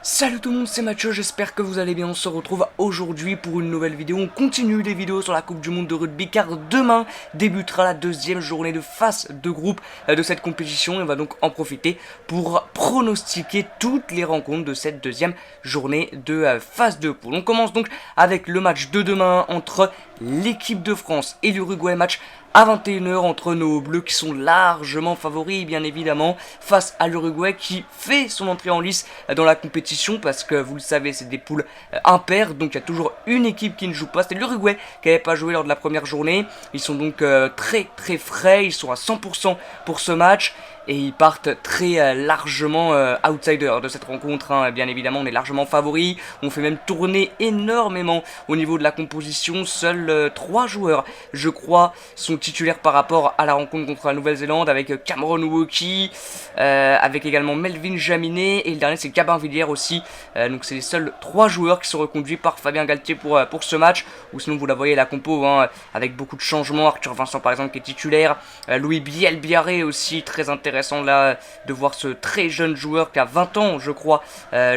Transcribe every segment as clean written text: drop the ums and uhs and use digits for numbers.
Salut tout le monde, c'est Mathieu, j'espère que vous allez bien. On se retrouve aujourd'hui pour une nouvelle vidéo. On continue les vidéos sur la Coupe du Monde de rugby car demain débutera la deuxième journée de phase de groupe de cette compétition. Et on va donc en profiter pour pronostiquer toutes les rencontres de cette deuxième journée de phase de poule. On commence donc avec le match de demain entre l'équipe de France et l'Uruguay, match à 21h entre nos bleus qui sont largement favoris bien évidemment face à l'Uruguay qui fait son entrée en lice dans la compétition parce que vous le savez c'est des poules impaires, donc il y a toujours une équipe qui ne joue pas. C'était l'Uruguay qui n'avait pas joué lors de la première journée. Ils sont donc très frais, ils sont à 100% pour ce match et ils partent très largement outsiders de cette rencontre, hein. Bien évidemment on est largement favoris, on fait même tourner énormément au niveau de la composition. Seuls 3 joueurs je crois sont titulaires par rapport à la rencontre contre la Nouvelle-Zélande, avec Cameron Wauki, avec également Melvin Jaminet et le dernier c'est Gabin Villiers aussi. Donc c'est les seuls 3 joueurs qui sont reconduits par Fabien Galtier pour ce match, ou sinon vous la voyez la compo, hein, avec beaucoup de changements. Arthur Vincent par exemple qui est titulaire, Louis Biel-Biarré aussi, très intéressant là de voir ce très jeune joueur qui a 20 ans je crois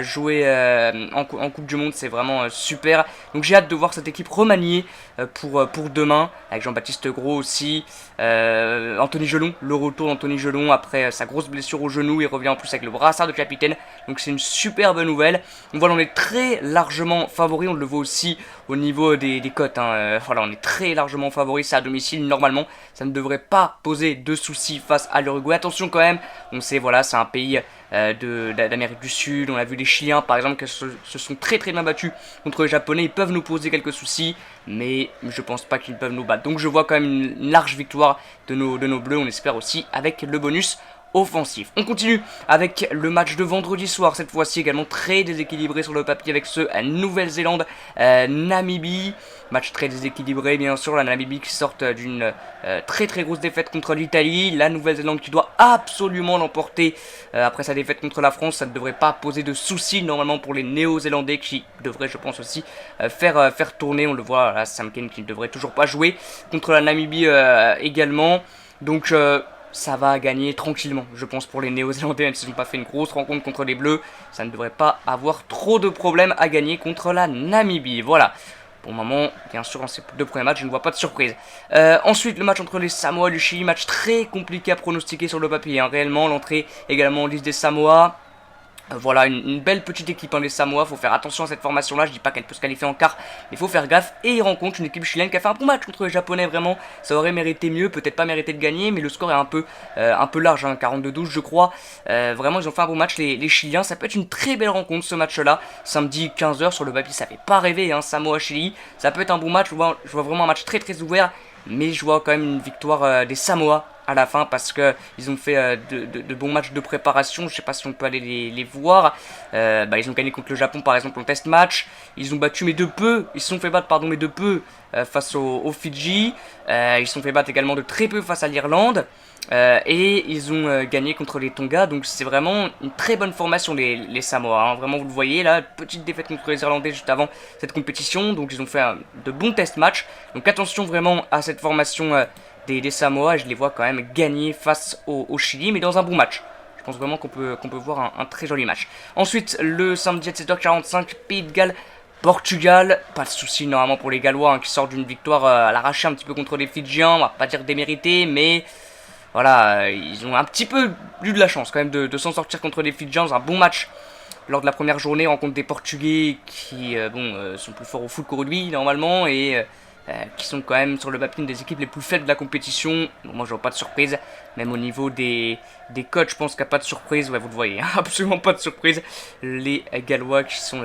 jouer en Coupe du Monde, c'est vraiment super. Donc j'ai hâte de voir cette équipe remaniée pour demain, avec Jean-Baptiste Gros aussi, Anthony Gelon, le retour d'Anthony Gelon après sa grosse blessure au genou, il revient en plus avec le brassard de capitaine, donc c'est une superbe nouvelle. Donc voilà, on est très largement favori, on le voit aussi au niveau des cotes, hein. Voilà, on est très largement favori, c'est à domicile, normalement ça ne devrait pas poser de soucis face à l'Uruguay. Attention quand même, on sait voilà c'est un pays d'Amérique du Sud, on a vu les Chiliens par exemple qui se sont très bien battus contre les Japonais, ils peuvent nous poser quelques soucis, mais je pense pas qu'ils peuvent nous battre. Donc je vois quand même une large victoire de nos bleus, on espère aussi avec le bonus offensif. On continue avec le match de vendredi soir, cette fois-ci également très déséquilibré sur le papier avec ce Nouvelle-Zélande-Namibie. Match très déséquilibré bien sûr, la Namibie qui sort d'une très grosse défaite contre l'Italie, la Nouvelle-Zélande qui doit absolument l'emporter après sa défaite contre la France. Ça ne devrait pas poser de soucis normalement pour les Néo-Zélandais qui devraient je pense aussi faire tourner, on le voit là, Sam Cane qui ne devrait toujours pas jouer contre la Namibie également. Donc ça va gagner tranquillement, je pense, pour les Néo-Zélandais, même s'ils n'ont pas fait une grosse rencontre contre les Bleus. Ça ne devrait pas avoir trop de problèmes à gagner contre la Namibie. Voilà. Pour le moment, bien sûr, dans ces 2 premiers matchs, je ne vois pas de surprise. Ensuite, le match entre les Samoa et le Chili, match très compliqué à pronostiquer sur le papier, hein. Réellement, l'entrée également en liste des Samoa. Voilà, une belle petite équipe, hein, les Samoa. Faut faire attention à cette formation là, je dis pas qu'elle peut se qualifier en quart, mais il faut faire gaffe. Et ils rencontrent une équipe chilienne qui a fait un bon match contre les Japonais, vraiment. Ça aurait mérité mieux, peut-être pas mérité de gagner, mais le score est un peu large, hein, 42-12 je crois. Vraiment ils ont fait un bon match les Chiliens. Ça peut être une très belle rencontre ce match là, samedi 15h sur le papier, ça fait pas rêver, hein, Samoa-Chili. Ça peut être un bon match, je vois vraiment un match très ouvert, mais je vois quand même une victoire des Samoa à la fin parce que ils ont fait de bons matchs de préparation. Je sais pas si on peut aller les voir. Ils ont gagné contre le Japon par exemple en test match. Ils ont battu ils se sont fait battre mais de peu face aux Fidji. Ils se sont fait battre également de très peu face à l'Irlande. Et ils ont gagné contre les Tonga, donc c'est vraiment une très bonne formation les Samoa, hein. Vraiment vous le voyez là, petite défaite contre les Irlandais juste avant cette compétition, donc ils ont fait de bons test matchs. Donc attention vraiment à cette formation des Samoa, je les vois quand même gagner face au Chili, mais dans un bon match. Je pense vraiment qu'on peut voir un très joli match. Ensuite, le samedi à 17h45, Pays de Galles, Portugal. Pas de soucis normalement pour les Gallois, hein, qui sortent d'une victoire à l'arraché un petit peu contre les Fidjiens. On va pas dire démérité, mais voilà, ils ont un petit peu eu de la chance quand même de s'en sortir contre les Fidjiens. Un bon match lors de la première journée, rencontre des Portugais qui sont plus forts au foot qu'au rugby normalement, et qui sont quand même sur le papier une des équipes les plus faibles de la compétition. Donc moi je vois pas de surprise, même au niveau des codes je pense qu'il n'y a pas de surprise. Ouais, vous le voyez, hein, absolument pas de surprise. Les Gallois qui sont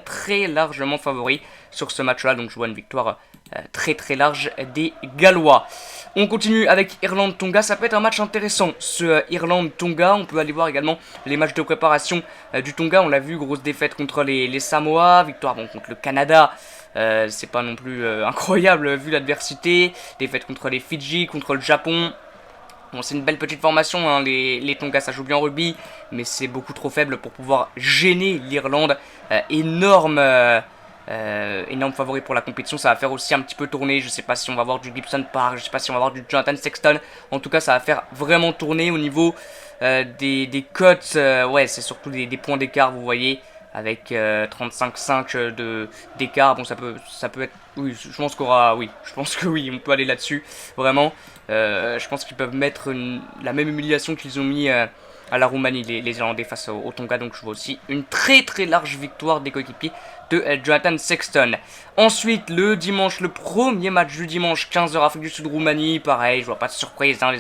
très largement favoris sur ce match là, donc je vois une victoire très large des Gallois. On continue avec Irlande-Tonga, ça peut être un match intéressant ce Irlande-Tonga. On peut aller voir également les matchs de préparation du Tonga. On l'a vu, grosse défaite contre les Samoa, victoire contre le Canada. C'est pas non plus incroyable vu l'adversité. Défaite contre les Fidji, contre le Japon. Bon, c'est une belle petite formation, hein. Les Tonga ça joue bien en rugby, mais c'est beaucoup trop faible pour pouvoir gêner l'Irlande. énorme favori pour la compétition. Ça va faire aussi un petit peu tourner. Je sais pas si on va avoir du Gibson Park, je sais pas si on va avoir du Jonathan Sexton. En tout cas, ça va faire vraiment tourner au niveau des cotes. Ouais, c'est surtout des points d'écart, vous voyez, avec 35,5 d'écart. Bon, ça peut être. Oui, je pense qu'on aura. Oui, je pense que oui, on peut aller là-dessus. Vraiment. Je pense qu'ils peuvent mettre la même humiliation qu'ils ont mis à la Roumanie, les Irlandais face au Tonga. Donc je vois aussi une très très large victoire des coéquipiers de Jonathan Sexton. Ensuite, le dimanche, le premier match du dimanche, 15h, Afrique du Sud, Roumanie. Pareil, je vois pas de surprise, hein, les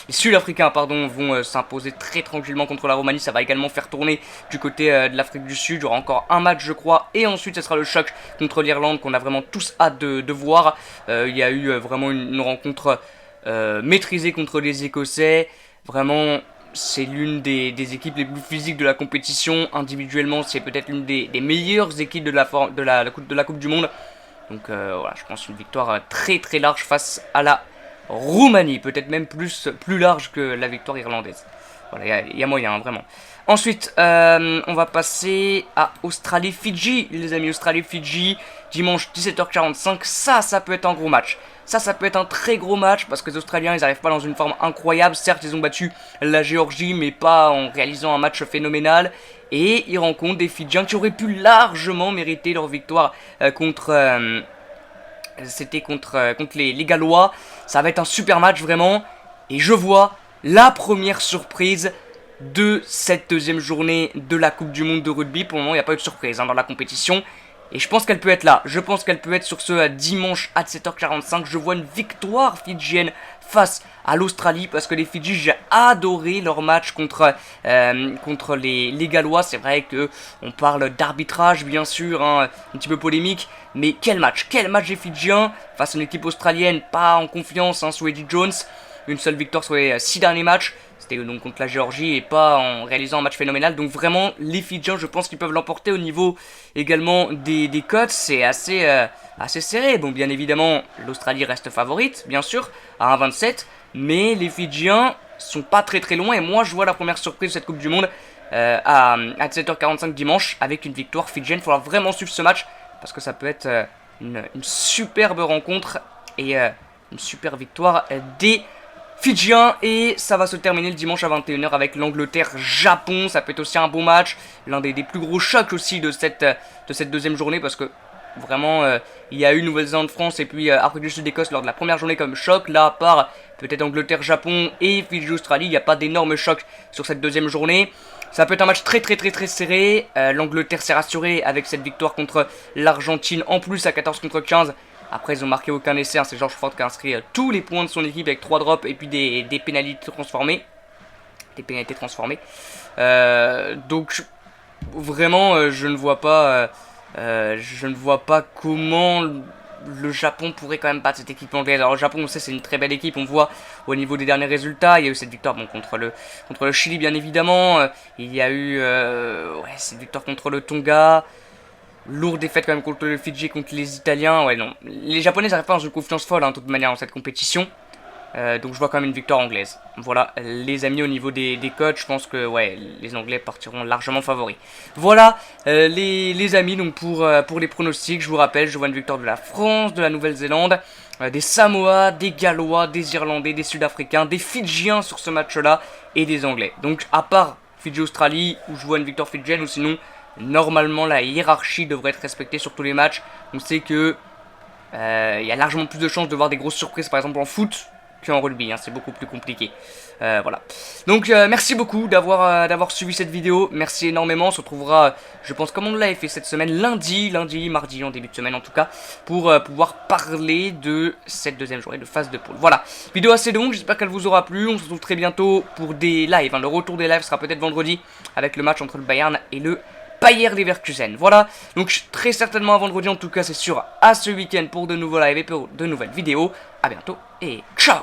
Sud-Africains, pardon, vont s'imposer très tranquillement contre la Roumanie. Ça va également faire tourner du côté de l'Afrique du Sud. Il y aura encore un match, je crois. Et ensuite, ce sera le choc contre l'Irlande qu'on a vraiment tous hâte de voir. Il y a eu vraiment une rencontre maîtrisée contre les Écossais. Vraiment, c'est l'une des équipes les plus physiques de la compétition. Individuellement, c'est peut-être l'une des meilleures équipes de la Coupe du Monde. Donc voilà, je pense une victoire très très large face à la Roumanie. Peut-être même plus large que la victoire irlandaise. Voilà, il y a moyen, vraiment. Ensuite, on va passer à Australie-Fidji, les amis. Australie-Fidji, dimanche 17h45. Ça peut être un gros match. Ça peut être un très gros match parce que les Australiens, ils n'arrivent pas dans une forme incroyable. Certes, ils ont battu la Géorgie, mais pas en réalisant un match phénoménal. Et ils rencontrent des Fidjiens qui auraient pu largement mériter leur victoire contre les Gallois. Ça va être un super match, vraiment. Et je vois la première surprise de cette deuxième journée de la Coupe du Monde de rugby. Pour le moment, il n'y a pas eu de surprise dans la compétition. Et je pense qu'elle peut être là. Je pense qu'elle peut être sur ce dimanche à 7h45. Je vois une victoire fidjienne face à l'Australie. Parce que les Fidji, j'ai adoré leur match contre les Gallois. C'est vrai qu'on parle d'arbitrage, bien sûr, hein, un petit peu polémique. Mais quel match des Fidjiens face à une équipe australienne pas en confiance, hein, sous Eddie Jones. Une seule victoire sur les 6 derniers matchs. C'était donc contre la Géorgie et pas en réalisant un match phénoménal. Donc vraiment, les Fidjiens, je pense qu'ils peuvent l'emporter au niveau également des cotes. C'est assez serré. Bon, bien évidemment, l'Australie reste favorite, bien sûr, à 1,27. Mais les Fidjiens sont pas très très loin. Et moi, je vois la première surprise de cette Coupe du Monde à 17h45 dimanche avec une victoire fidjienne. Il faudra vraiment suivre ce match parce que ça peut être une superbe rencontre et une super victoire des Fidjiens. Et ça va se terminer le dimanche à 21h avec l'Angleterre-Japon. Ça peut être aussi un beau match, l'un des plus gros chocs aussi de cette deuxième journée parce que vraiment il y a eu Nouvelle-Zélande-France et puis Afrique du Sud-Écosse lors de la première journée comme choc. Là, à part peut-être Angleterre-Japon et Fidji-Australie, il n'y a pas d'énorme choc sur cette deuxième journée. Ça peut être un match très serré. L'Angleterre s'est rassurée avec cette victoire contre l'Argentine en plus à 14-15. Après, ils ont marqué aucun essai. Hein. C'est George Ford qui a inscrit tous les points de son équipe avec 3 drops et puis des pénalités transformées. Donc, vraiment, je ne vois pas comment le Japon pourrait quand même battre cette équipe anglaise. Alors, le Japon, on sait, c'est une très belle équipe. On voit au niveau des derniers résultats. Il y a eu cette victoire contre le Chili, bien évidemment. Il y a eu cette victoire contre le Tonga. Lourde défaite quand même contre le Fidji, contre les Italiens. Ouais, non. Les Japonais n'arrivent pas dans une confiance folle, hein, de toute manière, dans cette compétition. Donc je vois quand même une victoire anglaise. Voilà, les amis, au niveau des codes, je pense que ouais, les Anglais partiront largement favoris. Voilà, les amis, donc pour les pronostics, je vous rappelle, je vois une victoire de la France, de la Nouvelle-Zélande, des Samoa, des Gallois, des Irlandais, des Sud-Africains, des Fidjiens sur ce match-là, et des Anglais. Donc à part Fidji-Australie, où je vois une victoire fidjienne, ou sinon, normalement la hiérarchie devrait être respectée sur tous les matchs. On sait que il y a largement plus de chances de voir des grosses surprises, par exemple en foot, qu'en rugby, hein, c'est beaucoup plus compliqué. Voilà. Donc merci beaucoup d'avoir suivi cette vidéo. Merci énormément. On se retrouvera, je pense, comme on l'avait fait cette semaine, lundi, mardi, en début de semaine en tout cas, pour pouvoir parler de cette deuxième journée de phase de poule. Voilà. Vidéo assez longue, j'espère qu'elle vous aura plu. On se retrouve très bientôt pour des lives. Hein. Le retour des lives sera peut-être vendredi avec le match entre le Bayern et le Bayer Leverkusen. Voilà, donc très certainement à vendredi, en tout cas c'est sûr, à ce week-end pour de nouveaux lives et pour de nouvelles vidéos. A bientôt et ciao.